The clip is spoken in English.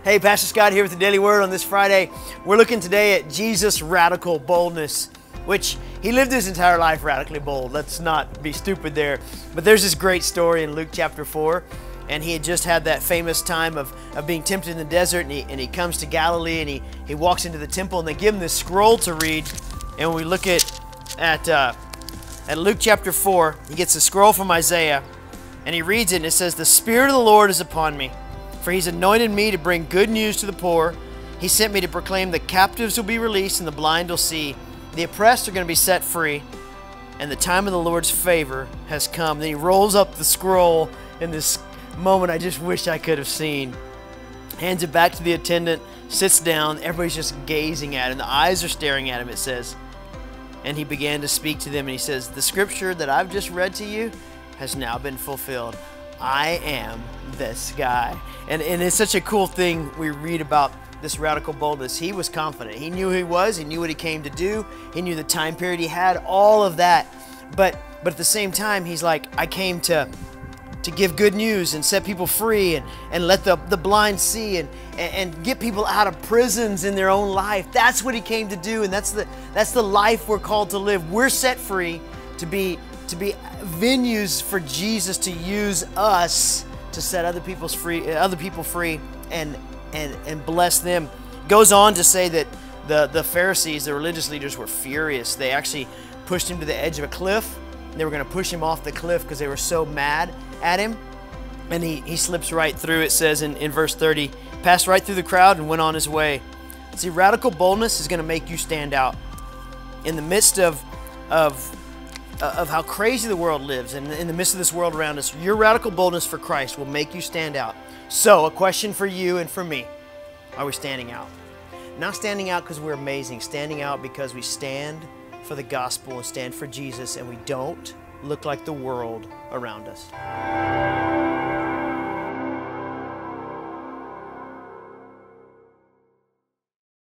Hey, Pastor Scott here with the Daily Word on this Friday. We're looking today at Jesus' radical boldness, which he lived his entire life radically bold. Let's not be stupid there. But there's this great story in Luke chapter 4, and he had just had that famous time of being tempted in the desert, and he comes to Galilee, and he walks into the temple, and they give him this scroll to read. And when we look at Luke chapter 4, he gets a scroll from Isaiah, and he reads it, and it says, "The Spirit of the Lord is upon me, for he's anointed me to bring good news to the poor. He sent me to proclaim the captives will be released and the blind will see. The oppressed are going to be set free, and the time of the Lord's favor has come." Then he rolls up the scroll in this moment I just wish I could have seen. Hands it back to the attendant, sits down, everybody's just gazing at him. The eyes are staring at him, it says. And he began to speak to them, and he says, "The scripture that I've just read to you has now been fulfilled. I am this guy." And it's such a cool thing we read about this radical boldness. He was confident. He knew who he was. He knew what he came to do. He knew the time period he had, all of that. But at the same time, he's like, I came to give good news and set people free and let the blind see and get people out of prisons in their own life. That's what he came to do, and that's the life we're called to live. We're set free to be venues for Jesus to use us to set other people free and bless them. Goes on to say that the Pharisees, the religious leaders, were furious. They actually pushed him to the edge of a cliff. They were going to push him off the cliff because they were so mad at him. And he slips right through, it says in verse 30, passed right through the crowd and went on his way. See, radical boldness is going to make you stand out. In the midst of how crazy the world lives, and in the midst of this world around us, your radical boldness for Christ will make you stand out. So, a question for you and for me: are we standing out? Not standing out because we're amazing, standing out because we stand for the gospel and stand for Jesus, and we don't look like the world around us.